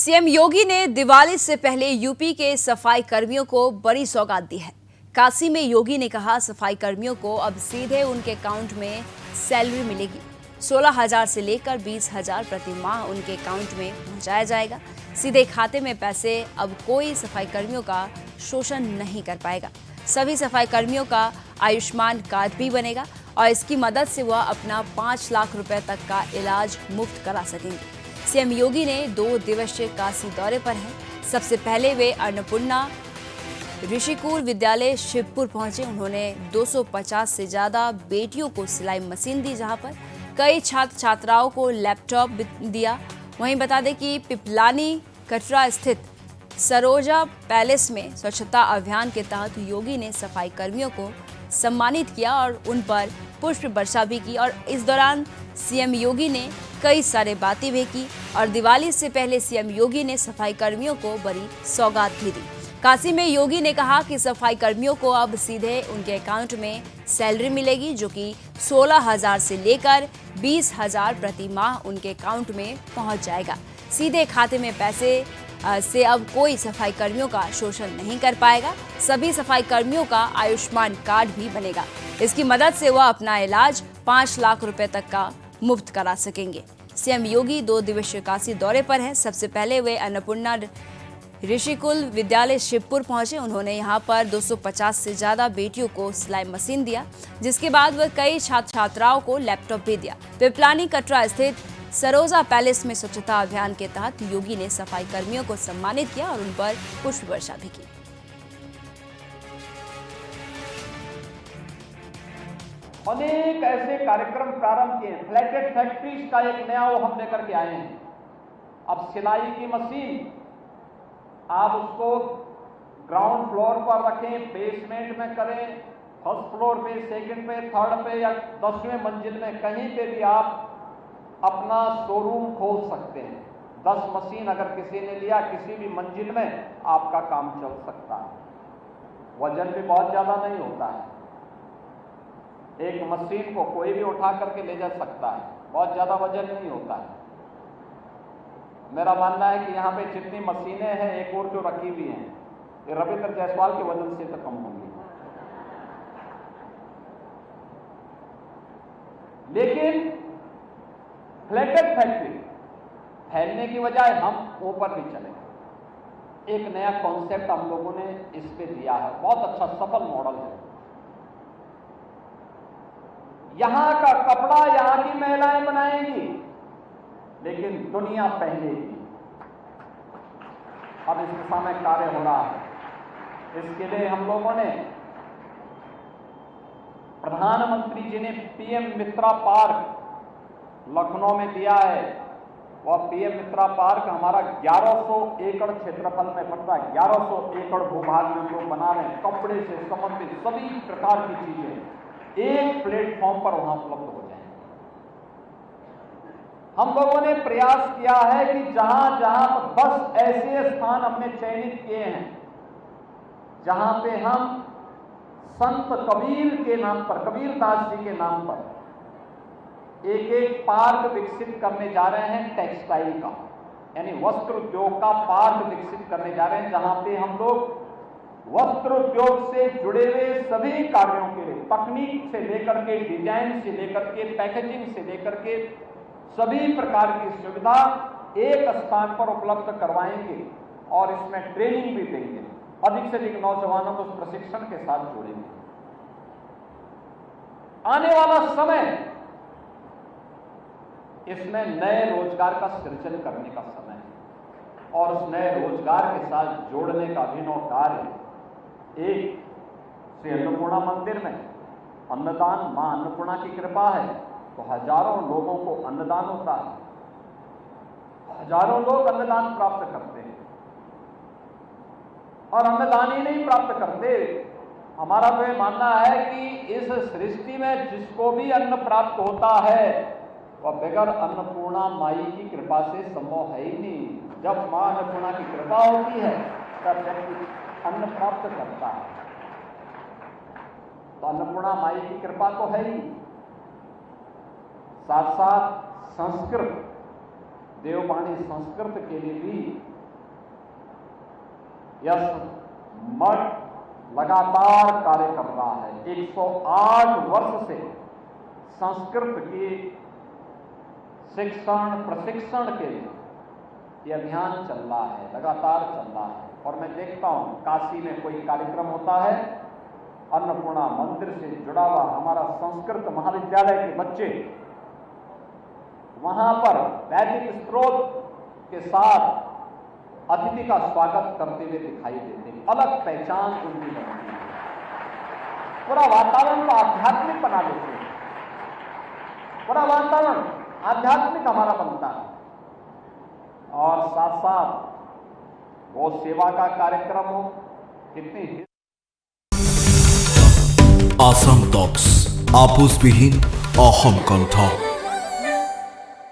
CM योगी ने दिवाली से पहले यूपी के सफाई कर्मियों को बड़ी सौगात दी है। काशी में योगी ने कहा सफाई कर्मियों को अब सीधे उनके अकाउंट में सैलरी मिलेगी। 16,000 से लेकर 20,000 प्रति माह उनके अकाउंट में पहुंचाया जाएगा। सीधे खाते में पैसे अब कोई सफाई कर्मियों का शोषण नहीं कर पाएगा। सभी सफाई कर्मियों का आयुष्मान कार्ड भी बनेगा और इसकी मदद से वह अपना 5 लाख रुपए तक का इलाज मुफ्त करा सकेंगे। सीएम योगी ने 2 दिवसीय काशी दौरे पर हैं। सबसे पहले वे अन्नपूर्णा ऋषिकुल विद्यालय शिवपुर पहुंचे। उन्होंने 250 से ज्यादा बेटियों को सिलाई मशीन दी, जहां पर कई छात्र छात्राओं को लैपटॉप दिया। वहीं बता दें कि पिपलानी कटरा स्थित सरोजा पैलेस में स्वच्छता अभियान के तहत योगी ने सफाई कर्मियों को सम्मानित किया और उन पर पुष्प वर्षा भी की। और इस दौरान सीएम योगी ने कई सारे बातें भी की और दिवाली से पहले सीएम योगी ने सफाई कर्मियों को बड़ी सौगात भी दी। काशी में योगी ने कहा कि सफाई कर्मियों को अब सीधे उनके अकाउंट में सैलरी मिलेगी, जो कि 16,000 से लेकर 20,000 प्रति माह उनके अकाउंट में पहुंच जाएगा। सीधे खाते में पैसे से अब कोई सफाई कर्मियों का शोषण नहीं कर पाएगा। सभी सफाई कर्मियों का आयुष्मान कार्ड भी बनेगा। इसकी मदद से वह अपना इलाज 5 लाख रुपए तक का मुफ्त करा सकेंगे। सीएम योगी 2 दिवसीय काशी दौरे पर हैं। सबसे पहले वे अन्नपूर्णा ऋषिकुल विद्यालय शिवपुर पहुंचे। उन्होंने यहां पर 250 से ज्यादा बेटियों को सिलाई मशीन दिया, जिसके बाद वह कई छात्र छात्राओं को लैपटॉप भी दिया। पिपलानी कटरा स्थित सरोजा पैलेस में स्वच्छता अभियान के तहत योगी ने सफाई कर्मियों को सम्मानित किया और उन पर पुष्प वर्षा भी की। अनेक ऐसे कार्यक्रम प्रारंभ किए। फ्लैटेड फैक्ट्रीज का एक नया वो हम लेकर के आए हैं। अब सिलाई की मशीन आप उसको ग्राउंड फ्लोर पर रखें, बेसमेंट में करें, फर्स्ट फ्लोर पे, सेकंड पे, थर्ड पे या 10वें मंजिल में, कहीं पे भी आप अपना शोरूम खोल सकते हैं। 10 मशीन अगर किसी ने लिया, किसी भी मंजिल में आपका काम चल सकता है। वजन भी बहुत ज्यादा नहीं होता है। एक मशीन को कोई भी उठा करके ले जा सकता है, बहुत ज्यादा वजन नहीं होता है। मेरा मानना है कि यहाँ पे जितनी मशीनें हैं, एक और जो रखी हुई हैं, ये रविंद्र जायसवाल के वजन से तो कम होंगी। लेकिन फ्लैटेड फैक्ट्री फैलने की बजाय हम ऊपर भी चले। एक नया कॉन्सेप्ट हम लोगों ने इस पे दिया है, बहुत अच्छा सफल मॉडल है। यहां का कपड़ा यहां की महिलाएं बनाएंगी, लेकिन दुनिया पहनेगी। अब इस दिशा में कार्य हो रहा है। इसके लिए हम लोगों ने, प्रधानमंत्री जी ने पीएम मित्रा पार्क लखनऊ में दिया है। वह पीएम मित्रा पार्क हमारा 1100 एकड़ क्षेत्रफल में पड़ता है। 1100 एकड़ भूभाग में हम लोग बना रहे हैं। कपड़े से संबंधित सभी प्रकार की चीजें एक प्लेटफॉर्म पर वहां उपलब्ध हो जाए। हम लोगों ने प्रयास किया है कि जहां जहां 10 ऐसे स्थान हमने चयनित किए हैं जहां पे हम संत कबीर के नाम पर, कबीरदास जी के नाम पर एक पार्क विकसित करने जा रहे हैं। टेक्सटाइल का, यानी वस्त्र उद्योग का पार्क विकसित करने जा रहे हैं, जहां पे हम लोग वस्त्र उद्योग से जुड़े हुए सभी कार्यों के लिए, तकनीक से लेकर के, डिजाइन से लेकर के, पैकेजिंग से लेकर के सभी प्रकार की सुविधा एक स्थान पर उपलब्ध करवाएंगे और इसमें ट्रेनिंग भी देंगे। अधिक से अधिक नौजवानों को उस प्रशिक्षण के साथ जोड़ेंगे। आने वाला समय इसमें नए रोजगार का सृजन करने का समय है और उस नए रोजगार के साथ जोड़ने का अभिनव कार्य एक श्री अन्नपूर्णा मंदिर में अन्नदान, मां अन्नपूर्णा की कृपा है तो हजारों लोगों को अन्नदान होता है। हजारों लोग अन्नदान प्राप्त करते हैं और अन्नदान ही नहीं प्राप्त करते। हमारा तो ये मानना है कि इस सृष्टि में जिसको भी अन्न प्राप्त होता है वह बगैर अन्नपूर्णा माई की कृपा से संभव है ही नहीं। जब मां अन्नपूर्णा की कृपा होती है तब व्यक्ति अन्न प्राप्त करता है। तो अन्नपूर्णा माई की कृपा तो है ही, साथ साथ संस्कृत, देववाणी संस्कृत के लिए भी यह मठ लगातार कार्य कर रहा है। 108 वर्ष से संस्कृत की शिक्षण प्रशिक्षण के लिए ये अभियान चल रहा है, लगातार चल रहा है। और मैं देखता हूं काशी में कोई कार्यक्रम होता है, अन्नपूर्णा मंदिर से जुड़ा हुआ हमारा संस्कृत महाविद्यालय के बच्चे वहां पर वैदिक स्त्रोत के साथ अतिथि का स्वागत करते हुए दिखाई देते हैं। अलग पहचान उनकी बनती है। पूरा वातावरण को आध्यात्मिक बना देते हैं। पूरा वातावरण आध्यात्मिक हमारा बनता है। और साथ साथ वो सेवा का कार्यक्रम हो, कितनी आसाम टॉक्स, আপোষবিহীন অসম কণ্ঠ।